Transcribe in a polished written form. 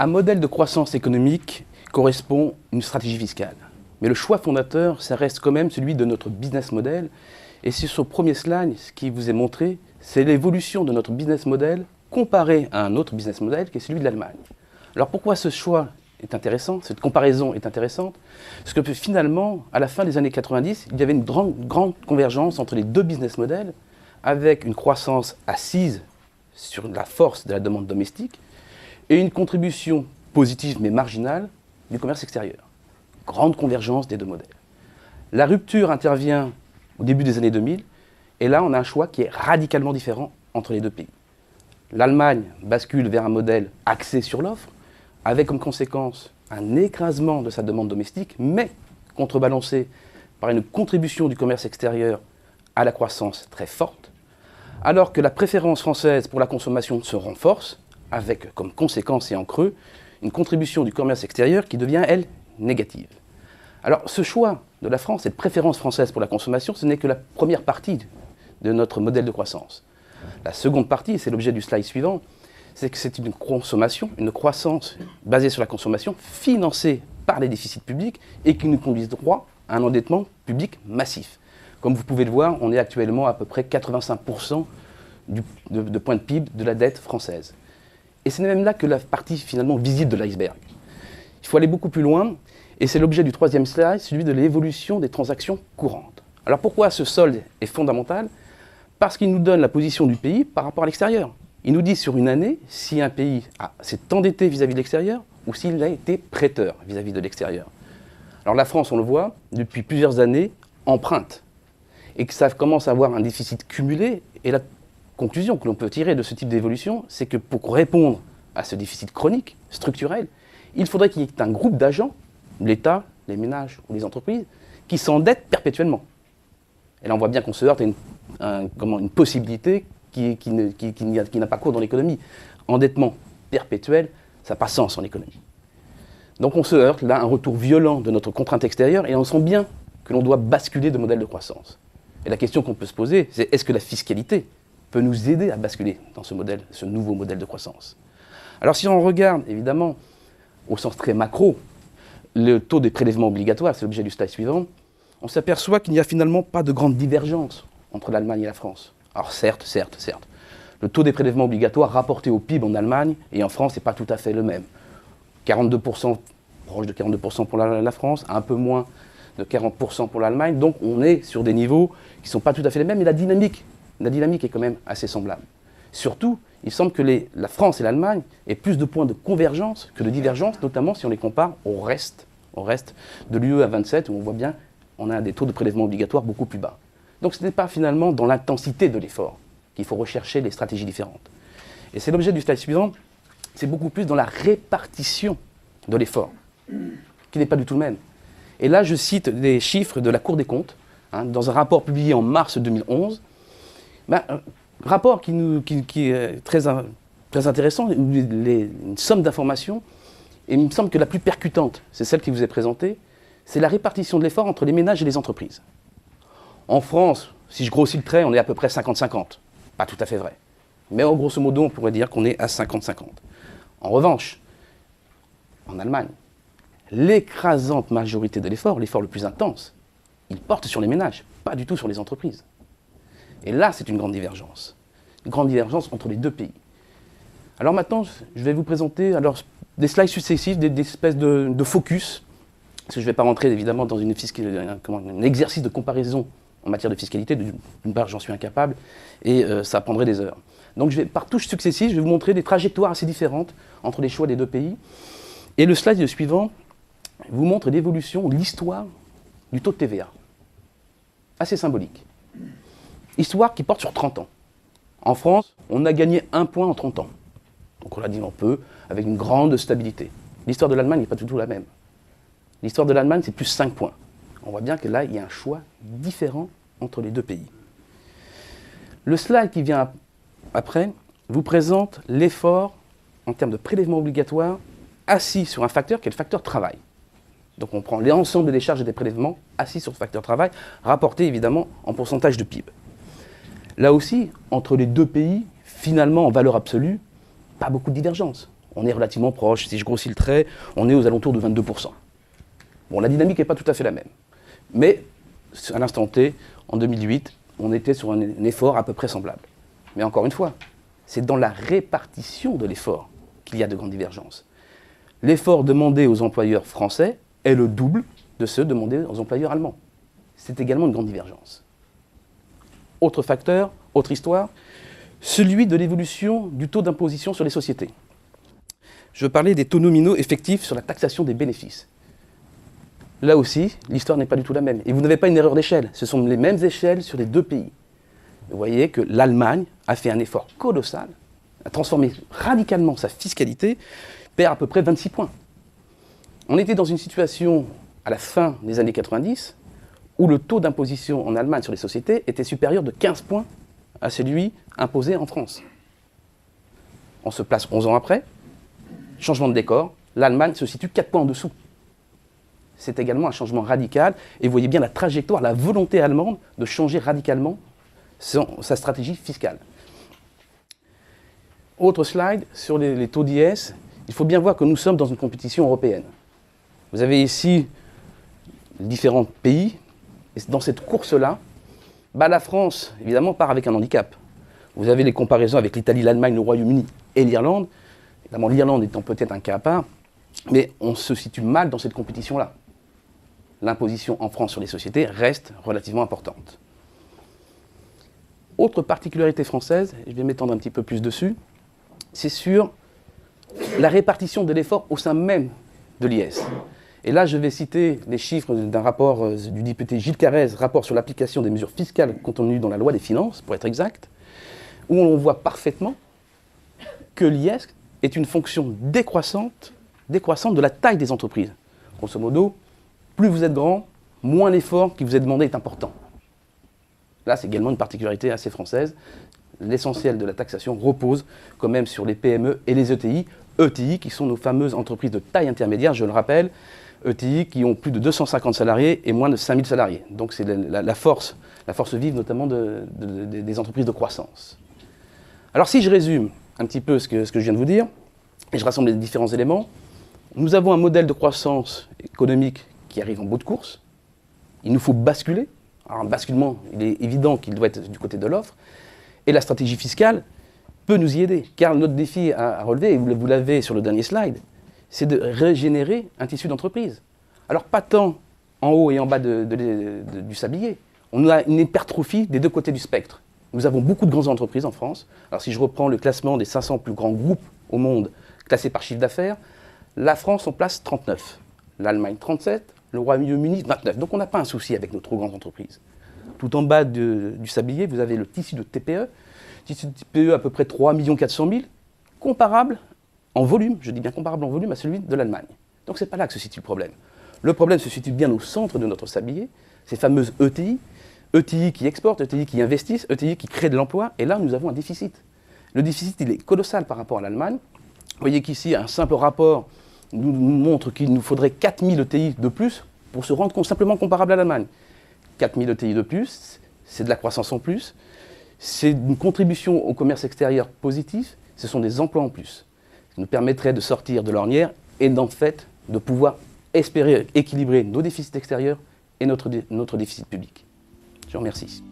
Un modèle de croissance économique correspond à une stratégie fiscale. Mais le choix fondateur, ça reste quand même celui de notre business model. Et sur ce premier slide, ce qui vous est montré, c'est l'évolution de notre business model comparé à un autre business model qui est celui de l'Allemagne. Alors pourquoi ce choix est intéressant, cette comparaison est intéressante? Parce que finalement, à la fin des années 90, il y avait une grande convergence entre les deux business models, avec une croissance assise sur la force de la demande domestique et une contribution positive mais marginale du commerce extérieur. Grande convergence des deux modèles. La rupture intervient au début des années 2000, et là on a un choix qui est radicalement différent entre les deux pays. L'Allemagne bascule vers un modèle axé sur l'offre, avec comme conséquence un écrasement de sa demande domestique, mais contrebalancé par une contribution du commerce extérieur à la croissance très forte, alors que la préférence française pour la consommation se renforce, avec comme conséquence et en creux, une contribution du commerce extérieur qui devient, elle, négative. Alors ce choix de la France, cette préférence française pour la consommation, ce n'est que la première partie de notre modèle de croissance. La seconde partie, et c'est l'objet du slide suivant, c'est que c'est une consommation, une croissance basée sur la consommation, financée par les déficits publics et qui nous conduise droit à un endettement public massif. Comme vous pouvez le voir, on est actuellement à peu près 85% de points de PIB de la dette française. Et c'est même là que la partie finalement visible de l'iceberg. Il faut aller beaucoup plus loin, et c'est l'objet du troisième slide, celui de l'évolution des transactions courantes. Alors pourquoi ce solde est fondamental? Parce qu'il nous donne la position du pays par rapport à l'extérieur. Il nous dit sur une année si un pays s'est endetté vis-à-vis de l'extérieur ou s'il a été prêteur vis-à-vis de l'extérieur. Alors la France, on le voit, depuis plusieurs années, emprunte. Et que ça commence à avoir un déficit cumulé. Et la conclusion que l'on peut tirer de ce type d'évolution, c'est que pour répondre à ce déficit chronique, structurel, il faudrait qu'il y ait un groupe d'agents, l'État, les ménages ou les entreprises, qui s'endettent perpétuellement. Et là, on voit bien qu'on se heurte à une possibilité qui n'a pas cours dans l'économie. Endettement perpétuel, ça n'a pas sens en économie. Donc on se heurte là à un retour violent de notre contrainte extérieure et on sent bien que l'on doit basculer de modèle de croissance. Et la question qu'on peut se poser, c'est est-ce que la fiscalité peut nous aider à basculer dans ce nouveau modèle de croissance? Alors si on regarde évidemment au sens très macro, le taux des prélèvements obligatoires, c'est l'objet du slide suivant, on s'aperçoit qu'il n'y a finalement pas de grande divergence entre l'Allemagne et la France. Alors certes, le taux des prélèvements obligatoires rapporté au PIB en Allemagne et en France n'est pas tout à fait le même. 42%, proche de 42% pour la France, un peu moins de 40% pour l'Allemagne, donc on est sur des niveaux qui ne sont pas tout à fait les mêmes, mais la dynamique est quand même assez semblable. Surtout, il semble que la France et l'Allemagne aient plus de points de convergence que de divergence, notamment si on les compare au reste de l'UE à 27, où on voit bien on a des taux de prélèvement obligatoires beaucoup plus bas. Donc ce n'est pas finalement dans l'intensité de l'effort qu'il faut rechercher les stratégies différentes. Et c'est l'objet du slide suivant, c'est beaucoup plus dans la répartition de l'effort, qui n'est pas du tout le même. Et là, je cite des chiffres de la Cour des comptes, dans un rapport publié en mars 2011, rapport qui est très intéressant, une somme d'informations, et il me semble que la plus percutante, c'est celle qui vous est présentée, c'est la répartition de l'effort entre les ménages et les entreprises. En France, si je grossis le trait, on est à peu près 50-50. Pas tout à fait vrai. Mais grosso modo, on pourrait dire qu'on est à 50-50. En revanche, en Allemagne, l'écrasante majorité de l'effort le plus intense, il porte sur les ménages, pas du tout sur les entreprises. Et là, c'est une grande divergence. Une grande divergence entre les deux pays. Alors maintenant, je vais vous présenter des slides successifs, des espèces de focus, parce que je ne vais pas rentrer évidemment dans un exercice de comparaison en matière de fiscalité, d'une part j'en suis incapable, et ça prendrait des heures. Donc par touches successives, je vais vous montrer des trajectoires assez différentes entre les choix des deux pays. Et le slide suivant vous montre l'évolution, l'histoire du taux de TVA. Assez symbolique. Histoire qui porte sur 30 ans. En France, on a gagné 1 point en 30 ans. Donc on l'a dit un peu, avec une grande stabilité. L'histoire de l'Allemagne n'est pas du tout la même. L'histoire de l'Allemagne, c'est plus 5 points. On voit bien que là, il y a un choix différent entre les deux pays. Le slide qui vient après vous présente l'effort en termes de prélèvement obligatoire assis sur un facteur qui est le facteur travail. Donc on prend l'ensemble des charges et des prélèvements assis sur ce facteur travail, rapporté évidemment en pourcentage de PIB. Là aussi, entre les deux pays, finalement en valeur absolue, pas beaucoup de divergence. on est relativement proche. Si je grossis le trait, on est aux alentours de 22%. Bon, la dynamique n'est pas tout à fait la même. Mais à l'instant T, en 2008, on était sur un effort à peu près semblable. Mais encore une fois, c'est dans la répartition de l'effort qu'il y a de grandes divergences. L'effort demandé aux employeurs français est le double de ceux demandés aux employeurs allemands. C'est également une grande divergence. Autre facteur, autre histoire, celui de l'évolution du taux d'imposition sur les sociétés. Je parlais des taux nominaux effectifs sur la taxation des bénéfices. Là aussi, l'histoire n'est pas du tout la même. Et vous n'avez pas une erreur d'échelle. Ce sont les mêmes échelles sur les deux pays. Vous voyez que l'Allemagne a fait un effort colossal, a transformé radicalement sa fiscalité, perd à peu près 26 points. On était dans une situation, à la fin des années 90, où le taux d'imposition en Allemagne sur les sociétés était supérieur de 15 points à celui imposé en France. On se place 11 ans après, changement de décor, l'Allemagne se situe 4 points en dessous. C'est également un changement radical, et vous voyez bien la trajectoire, la volonté allemande de changer radicalement sa stratégie fiscale. Autre slide sur les taux d'IS. Il faut bien voir que nous sommes dans une compétition européenne. Vous avez ici différents pays, et dans cette course-là, la France, évidemment, part avec un handicap. Vous avez les comparaisons avec l'Italie, l'Allemagne, le Royaume-Uni et l'Irlande. Évidemment, l'Irlande étant peut-être un cas à part, mais on se situe mal dans cette compétition-là. L'imposition en France sur les sociétés reste relativement importante. Autre particularité française, et je vais m'étendre un petit peu plus dessus, c'est sur la répartition de l'effort au sein même de l'IS. Et là, je vais citer les chiffres d'un rapport du député Gilles Carrez, rapport sur l'application des mesures fiscales contenues dans la loi des finances, pour être exact, où on voit parfaitement que l'IS est une fonction décroissante de la taille des entreprises. Grosso modo, plus vous êtes grand, moins l'effort qui vous est demandé est important. Là, c'est également une particularité assez française. L'essentiel de la taxation repose quand même sur les PME et les ETI. ETI qui sont nos fameuses entreprises de taille intermédiaire, je le rappelle. ETI qui ont plus de 250 salariés et moins de 5000 salariés. Donc c'est la force vive notamment des entreprises de croissance. Alors si je résume un petit peu ce que je viens de vous dire, et je rassemble les différents éléments, nous avons un modèle de croissance économique qui arrive en bout de course. Il nous faut basculer. Alors un basculement, il est évident qu'il doit être du côté de l'offre. Et la stratégie fiscale peut nous y aider. Car notre défi à relever, et vous l'avez sur le dernier slide, c'est de régénérer un tissu d'entreprise. Alors pas tant en haut et en bas du sablier. On a une hypertrophie des deux côtés du spectre. Nous avons beaucoup de grandes entreprises en France. Alors si je reprends le classement des 500 plus grands groupes au monde, classés par chiffre d'affaires, la France en place 39, l'Allemagne 37, le Royaume-Uni 29. Donc on n'a pas un souci avec nos trop grandes entreprises. Tout en bas du sablier, vous avez le tissu de TPE, tissu de TPE à peu près 3 400 000, comparable en volume, je dis bien comparable en volume à celui de l'Allemagne. Donc c'est pas là que se situe le problème. Le problème se situe bien au centre de notre sablier, ces fameuses ETI, ETI qui exportent, ETI qui investissent, ETI qui créent de l'emploi, et là nous avons un déficit. Le déficit il est colossal par rapport à l'Allemagne. Vous voyez qu'ici un simple rapport nous montre qu'il nous faudrait 4000 ETI de plus pour se rendre simplement comparable à l'Allemagne. 4000 ETI de plus, c'est de la croissance en plus, c'est une contribution au commerce extérieur positif, ce sont des emplois en plus. Ça nous permettrait de sortir de l'ornière et d'en fait de pouvoir espérer équilibrer nos déficits extérieurs et notre déficit public. Je vous remercie.